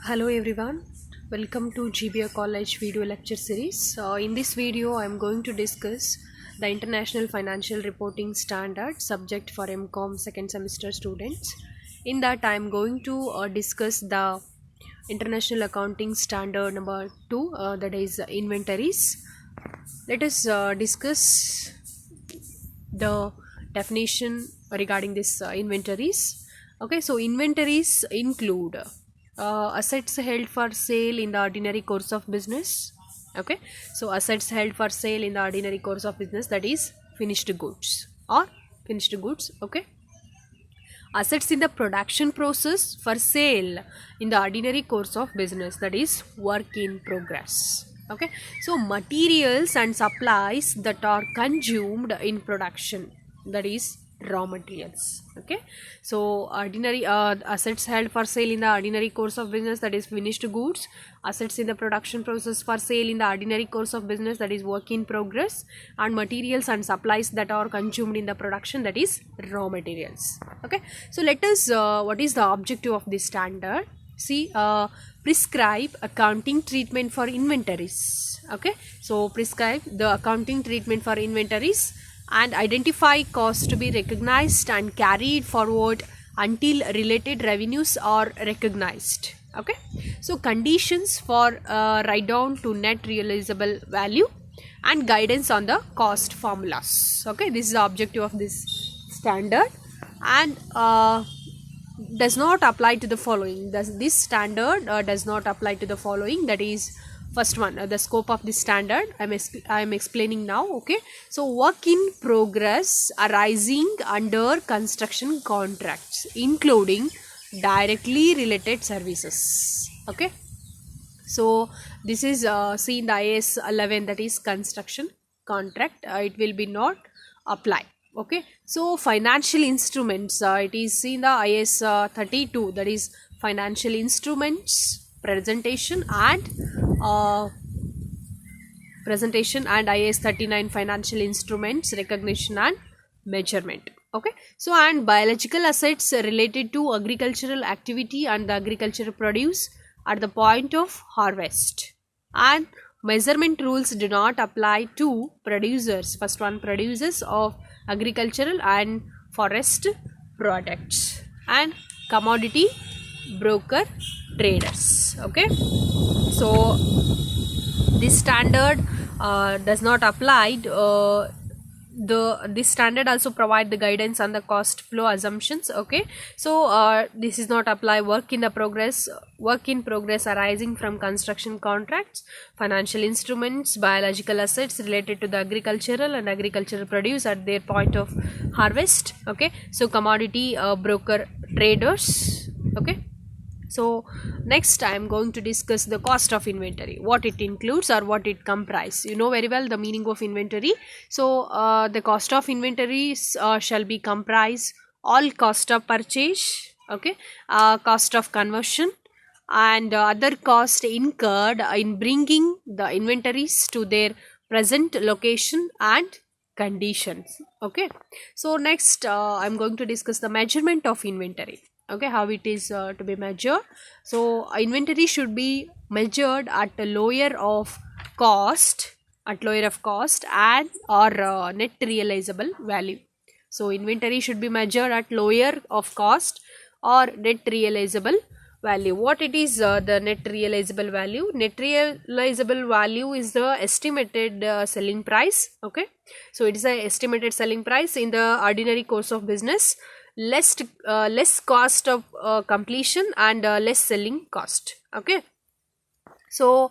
Hello everyone, welcome to GBA College video lecture series. In this video I am going to discuss the International Financial Reporting Standard subject for MCOM second semester students. In that I am going to discuss the International Accounting Standard number 2, that is inventories. Let us discuss the definition regarding this inventories. Okay, so inventories include assets held for sale in the ordinary course of business. Okay, so assets held for sale in the ordinary course of business, that is finished goods or finished goods. Okay, assets in the production process for sale in the ordinary course of business, that is work in progress. Okay, so materials and supplies that are consumed in production, that is raw materials. Okay, so ordinary assets held for sale in the ordinary course of business, that is finished goods. Assets in the production process for sale in the ordinary course of business, that is work in progress. And materials and supplies that are consumed in the production, that is raw materials. Okay, so let us what is the objective of this standard? See, prescribe accounting treatment for inventories. Okay, so prescribe the accounting treatment for inventories and identify costs to be recognized and carried forward until related revenues are recognized. Okay, so conditions for write down to net realizable value and guidance on the cost formulas. Okay, this is the objective of this standard and does not apply to the following. This standard does not apply to the following, that is first one, the scope of this standard I am explaining now. Okay, so work in progress arising under construction contracts including directly related services. Okay, so this is see in the IAS 11, that is construction contract, it will be not apply. Okay, so financial instruments, it is in the IAS 32, that is financial instruments presentation and IAS 39 financial instruments recognition and measurement. Okay, so and biological assets related to agricultural activity and the agricultural produce at the point of harvest, and measurement rules do not apply to producers, first one, producers of agricultural and forest products, and commodity broker traders. Okay, so this standard does not apply this standard also provide the guidance on the cost flow assumptions. Okay, so this is not apply work in progress arising from construction contracts, financial instruments, biological assets related to the agricultural and agricultural produce at their point of harvest. Okay, so commodity broker traders. Okay, so next I am going to discuss the cost of inventory, what it includes or what it comprises. You know very well the meaning of inventory. So the cost of inventories shall be comprise all cost of purchase, okay, cost of conversion and other cost incurred in bringing the inventories to their present location and conditions. Okay, so next I am going to discuss the measurement of inventory. Okay, how it is to be measured. So inventory should be measured at a lower of cost and or net realizable value. So inventory should be measured at lower of cost or net realizable value. What it is, the net realizable value? Net realizable value is the estimated selling price. Okay, so it is the estimated selling price in the ordinary course of business, less cost of completion and less selling cost. Okay, so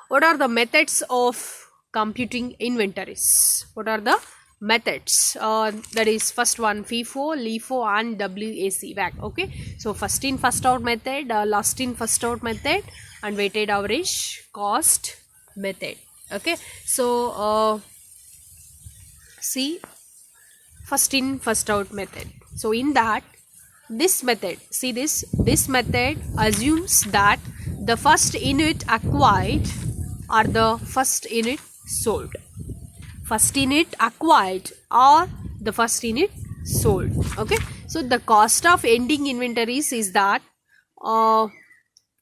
what are the methods of computing inventories? What are the methods? That is first one, FIFO, LIFO and WAC. Okay, so first in first out method, last in first out method and weighted average cost method. Okay, so see first in first out method. So in that, this method, see this method assumes that the first unit acquired or the first unit sold. First unit acquired or the first unit sold. Okay, so the cost of ending inventories is that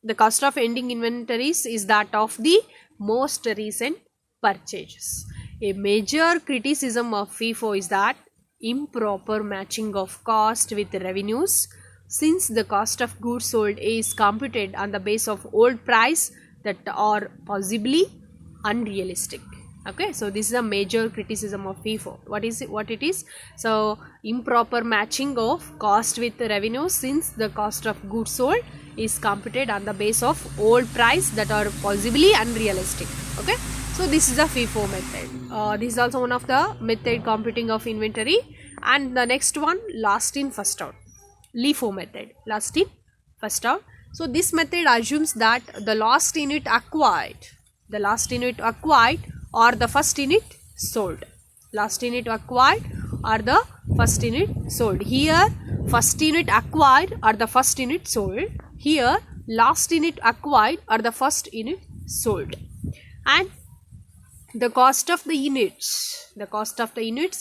The cost of ending inventories is that of the most recent purchases. A major criticism of FIFO is that improper matching of cost with revenues, since the cost of goods sold is computed on the base of old price that are possibly unrealistic. Okay, so this is a major criticism of FIFO. What it is? So improper matching of cost with revenue, since the cost of goods sold is computed on the base of old price that are possibly unrealistic. Okay, so this is a FIFO method. This is also one of the method computing of inventory. And the next one, last in first out, LIFO method, last in first out. So this method assumes that the last unit acquired or the first unit sold. Last unit acquired or the first unit sold. Here first unit acquired or the first unit sold. Here last unit acquired or the first unit sold. And the cost of the units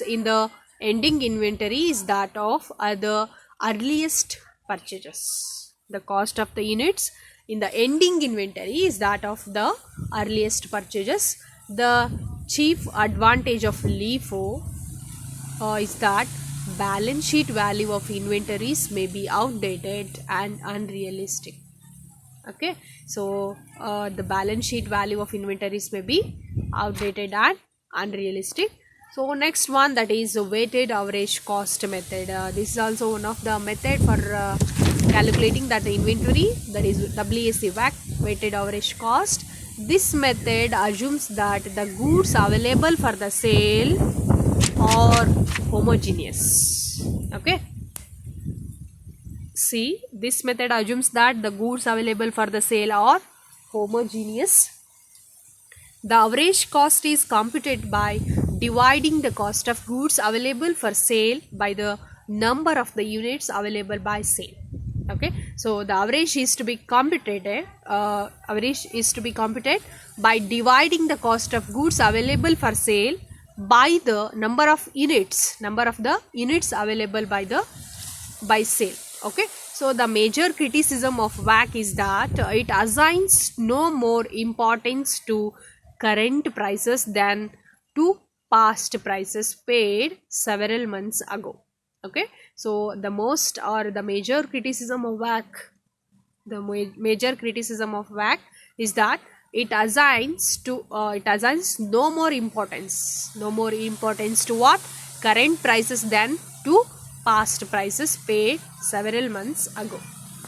in the ending inventory is that of the earliest purchases. The cost of the units in the ending inventory is that of the earliest purchases. The chief advantage of LIFO is that balance sheet value of inventories may be outdated and unrealistic. Okay, so the balance sheet value of inventories may be outdated and unrealistic. So next one, that is weighted average cost method. This is also one of the method for calculating that the inventory, that is WAC, weighted average cost. This method assumes that the goods available for the sale are homogeneous. Okay, see, this method assumes that the goods available for the sale are homogeneous. The average cost is computed by dividing the cost of goods available for sale by the number of the units available by sale. Okay, so the average is to be computed by dividing the cost of goods available for sale by the number of the units available by sale. Okay, so the major criticism of WAC is that it assigns no more importance to current prices than to past prices paid several months ago. Okay, so the major criticism of WAC is that it assigns no more importance to what? Current prices than to past prices paid several months ago.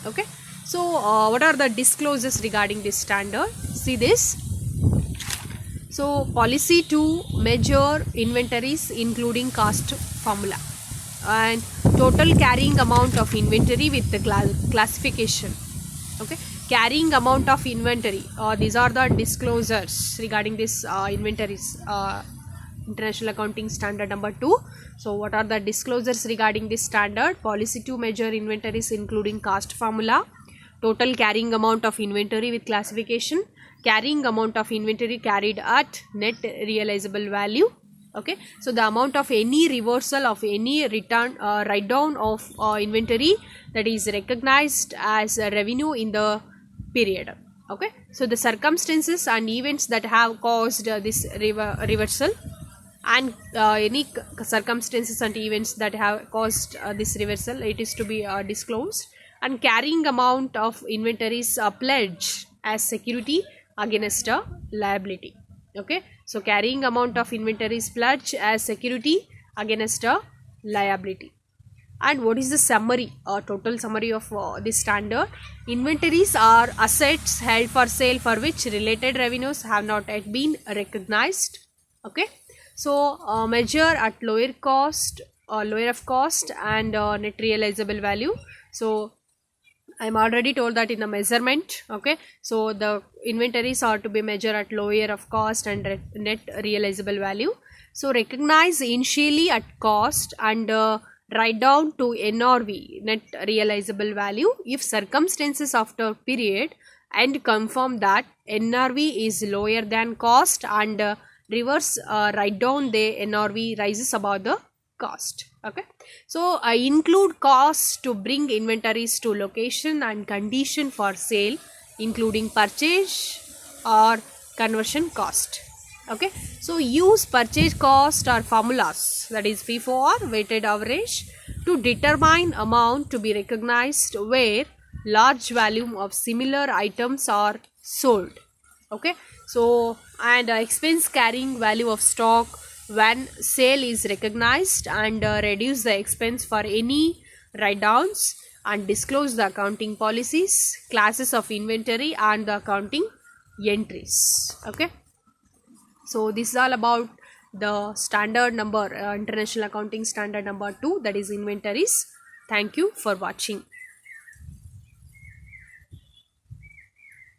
Okay, so what are the disclosures regarding this standard? See this. So policy to measure inventories including cost formula and total carrying amount of inventory with the classification. Okay, carrying amount of inventory, these are the disclosures regarding this inventories, International Accounting Standard number 2. So what are the disclosures regarding this standard? Policy to measure inventories including cost formula, total carrying amount of inventory with classification, carrying amount of inventory carried at net realizable value. Okay, so the amount of any reversal of any return write down of inventory that is recognized as a revenue in the period. Okay, so the circumstances and events that have caused this reversal, and any circumstances and events that have caused this reversal, it is to be disclosed. And carrying amount of inventories pledged as security against a liability. Okay, so carrying amount of inventory is pledged as security against a liability. And what is the summary or total summary of this standard? Inventories are assets held for sale for which related revenues have not yet been recognized. Okay, so measure at lower of cost and net realizable value. So I am already told that in the measurement. Okay, so the inventories are to be measured at lower of cost and net realizable value. So recognize initially at cost and write down to NRV, net realizable value, if circumstances after period and confirm that NRV is lower than cost, and reverse write down the NRV rises above the cost. Okay, so include costs to bring inventories to location and condition for sale including purchase or conversion cost. Okay, so use purchase cost or formulas, that is FIFO or weighted average, to determine amount to be recognized where large volume of similar items are sold. Okay, so and expense carrying value of stock when sale is recognized, and reduce the expense for any write downs, and disclose the accounting policies, classes of inventory and the accounting entries. Okay, so this is all about the standard number, international accounting standard number 2, that is inventories. Thank you for watching.